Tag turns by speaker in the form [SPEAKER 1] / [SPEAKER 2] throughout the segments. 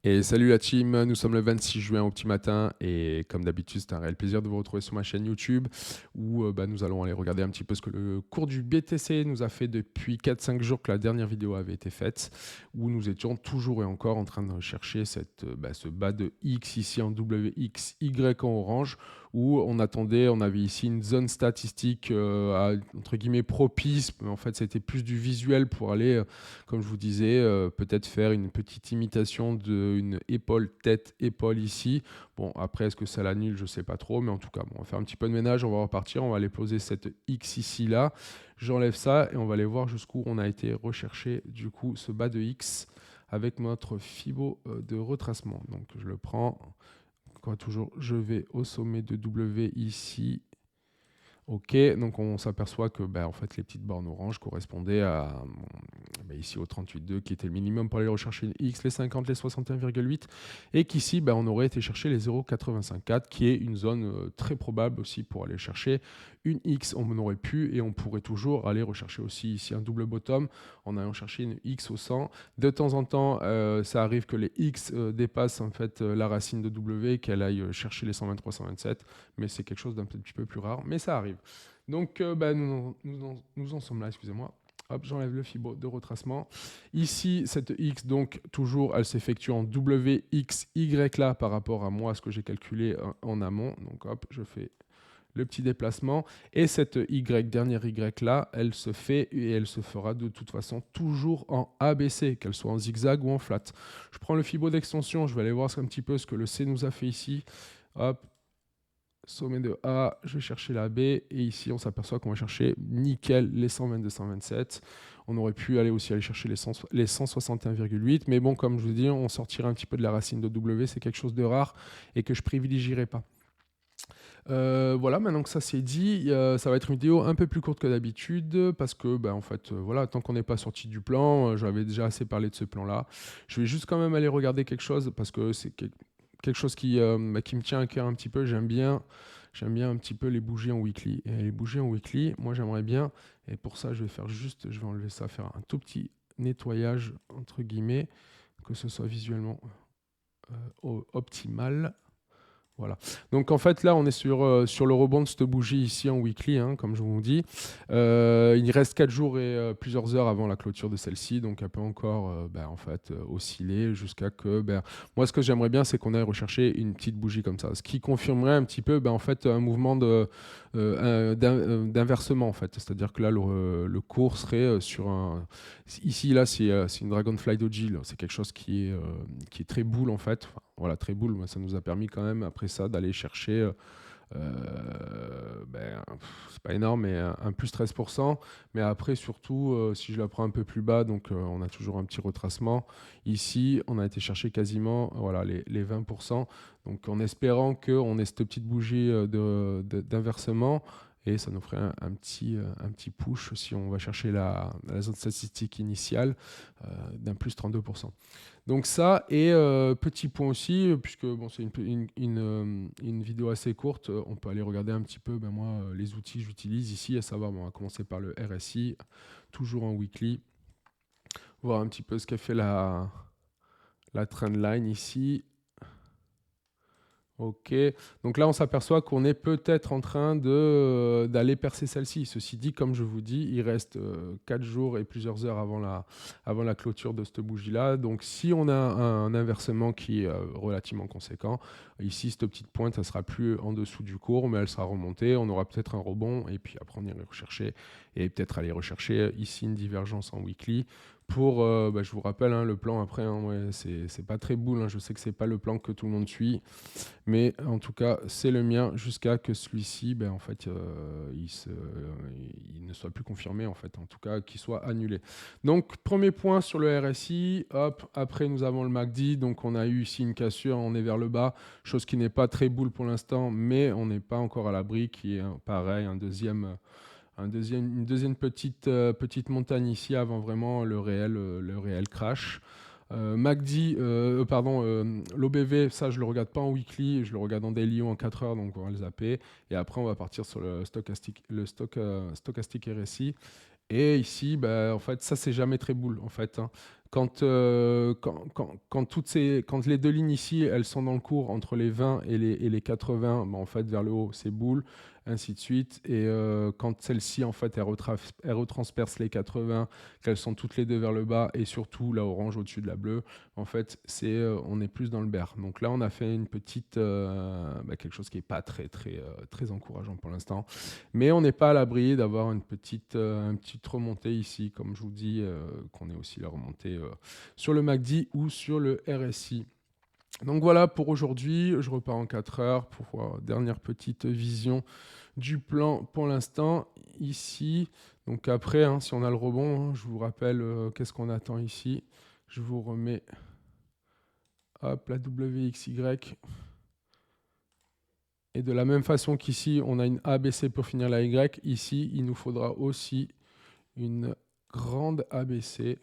[SPEAKER 1] Et salut la team, nous sommes le 26 juin au petit matin et comme d'habitude c'est un réel plaisir de vous retrouver sur ma chaîne YouTube où nous allons aller regarder un petit peu ce que le cours du BTC nous a fait depuis 4-5 jours que la dernière vidéo avait été faite, où nous étions toujours et encore en train de chercher ce bas de X ici en WXY en orange, où on attendait, on avait ici une zone statistique entre guillemets propice, mais en fait c'était plus du visuel pour aller, comme je vous disais, peut-être faire une petite imitation d'une épaule, tête, épaule ici. Bon, après, est-ce que ça l'annule? Je ne sais pas trop, mais en tout cas, bon, on va faire un petit peu de ménage, on va repartir, on va aller poser cette X ici, là. J'enlève ça et on va aller voir jusqu'où on a été rechercher, du coup, ce bas de X avec notre Fibo de retracement. Donc, je le prends. Encore toujours, je vais au sommet de W ici. Ok, donc on s'aperçoit que en fait, les petites bornes oranges correspondaient à ici au 38,2 qui était le minimum pour aller rechercher les X, les 50, les 61,8 et qu'ici on aurait été chercher les 0,854 qui est une zone très probable aussi pour aller chercher une X. On aurait pu et on pourrait toujours aller rechercher aussi ici un double bottom en allant chercher une X au 100. De temps en temps, ça arrive que les X dépassent en fait la racine de W, qu'elle aille chercher les 123, 127, mais c'est quelque chose d'un petit peu plus rare, mais ça arrive. Donc nous en sommes là, excusez-moi. Hop, j'enlève le fibo de retracement. Ici, cette X, donc, toujours, elle s'effectue en WXY là par rapport à moi, ce que j'ai calculé en amont. Donc, hop, je fais le petit déplacement. Et cette Y, dernière Y là, elle se fait et elle se fera de toute façon toujours en ABC, qu'elle soit en zigzag ou en flat. Je prends le fibo d'extension, je vais aller voir un petit peu ce que le C nous a fait ici. Hop, sommet de A, je vais chercher la B, et ici on s'aperçoit qu'on va chercher nickel les 122, 127. On aurait pu aller chercher les 161,8, mais bon, comme je vous dis, on sortira un petit peu de la racine de W, c'est quelque chose de rare et que je privilégierai pas. Voilà, maintenant que ça c'est dit, ça va être une vidéo un peu plus courte que d'habitude parce que, en fait, voilà, tant qu'on n'est pas sorti du plan, j'avais déjà assez parlé de ce plan-là. Je vais juste quand même aller regarder quelque chose parce que c'est quelque chose qui me tient à cœur un petit peu. J'aime bien un petit peu les bougies en weekly. Et les bougies en weekly, moi j'aimerais bien, et pour ça je vais enlever ça, faire un tout petit nettoyage entre guillemets, que ce soit visuellement optimal. Voilà. Donc en fait là on est sur le rebond de cette bougie ici en weekly, hein, comme je vous dis. Il reste 4 jours et plusieurs heures avant la clôture de celle-ci, donc elle peut encore en fait, osciller jusqu'à que... moi ce que j'aimerais bien c'est qu'on aille rechercher une petite bougie comme ça, ce qui confirmerait un petit peu en fait, un mouvement d'inversement en fait. C'est-à-dire que là le cours serait sur un... Ici là c'est une Dragonfly Doji, c'est quelque chose qui est très boule en fait. Enfin, voilà, très boule, ça nous a permis quand même après ça d'aller chercher, c'est pas énorme, mais un plus 13%. Mais après, surtout, si je la prends un peu plus bas, donc on a toujours un petit retracement. Ici, on a été chercher quasiment voilà, les 20%. Donc en espérant qu'on ait cette petite bougie d'inversement. Et ça nous ferait un petit push si on va chercher la zone statistique initiale d'un plus 32%. Donc ça, et petit point aussi, puisque bon, c'est une vidéo assez courte, on peut aller regarder un petit peu moi, les outils que j'utilise ici, à savoir, on va commencer par le RSI, toujours en weekly, voir un petit peu ce qu'a fait la trendline ici. Ok, donc là on s'aperçoit qu'on est peut-être en train d'aller percer celle-ci. Ceci dit, comme je vous dis, il reste 4 jours et plusieurs heures avant la clôture de cette bougie-là. Donc si on a un inversement qui est relativement conséquent, ici cette petite pointe, elle sera plus en dessous du cours, mais elle sera remontée. On aura peut-être un rebond et puis après on ira rechercher et peut-être aller rechercher ici une divergence en weekly. Pour, je vous rappelle, hein, le plan après, hein, ouais, c'est pas très boule, hein, je sais que c'est pas le plan que tout le monde suit, mais en tout cas c'est le mien jusqu'à que celui-ci en fait, il ne soit plus confirmé, en fait, en tout cas qu'il soit annulé. Donc premier point sur le RSI, hop, après nous avons le MACD, donc on a eu ici une cassure, on est vers le bas, chose qui n'est pas très boule pour l'instant, mais on n'est pas encore à l'abri, qui est pareil, une deuxième petite montagne ici avant vraiment le réel crash. MACD, l'OBV, ça je le regarde pas en weekly, je le regarde en daily ou en 4 heures, donc on va le zapper. Et après on va partir sur le stochastique RSI. Et ici, en fait, ça c'est jamais très boule en fait, hein. Quand les deux lignes ici, elles sont dans le cours entre les 20 et les 80, en fait, vers le haut, c'est boule, ainsi de suite. Et quand celle-ci, en fait, elle retransperce les 80, qu'elles sont toutes les deux vers le bas, et surtout la orange au-dessus de la bleue, en fait, on est plus dans le bear. Donc là, on a fait une petite, quelque chose qui n'est pas très encourageant pour l'instant. Mais on n'est pas à l'abri d'avoir une petite remontée ici, comme je vous dis, qu'on ait aussi la remontée sur le MACD ou sur le RSI. Donc voilà pour aujourd'hui, je repars en 4 heures pour voir dernière petite vision du plan pour l'instant ici. Donc après, si on a le rebond, je vous rappelle qu'est-ce qu'on attend ici. Je vous remets hop, la WXY. Et de la même façon qu'ici, on a une ABC pour finir la Y, ici, il nous faudra aussi une grande ABC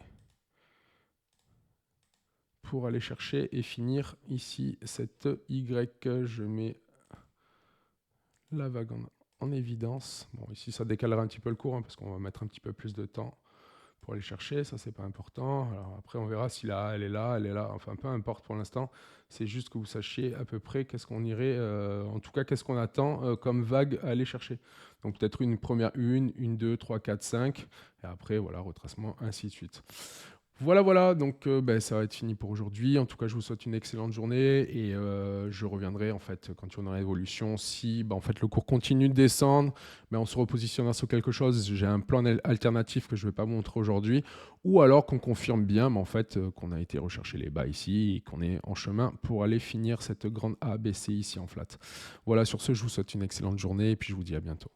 [SPEAKER 1] pour aller chercher et finir ici cette Y. Je mets la vague en évidence. Bon, ici, ça décalera un petit peu le cours, parce qu'on va mettre un petit peu plus de temps pour aller chercher, ça c'est pas important. Alors après on verra si là, elle est là, enfin peu importe pour l'instant, c'est juste que vous sachiez à peu près qu'est-ce qu'on irait, en tout cas qu'est-ce qu'on attend comme vague à aller chercher. Donc peut-être une première une, 2, 3, 4, 5, et après voilà, retracement, ainsi de suite. Voilà, donc ça va être fini pour aujourd'hui. En tout cas, je vous souhaite une excellente journée et je reviendrai en fait quand il y en aura évolution. Si en fait, le cours continue de descendre, on se repositionnera sur quelque chose. J'ai un plan alternatif que je ne vais pas vous montrer aujourd'hui. Ou alors qu'on confirme bien en fait, qu'on a été rechercher les bas ici et qu'on est en chemin pour aller finir cette grande ABC ici en flat. Voilà, sur ce, je vous souhaite une excellente journée et puis je vous dis à bientôt.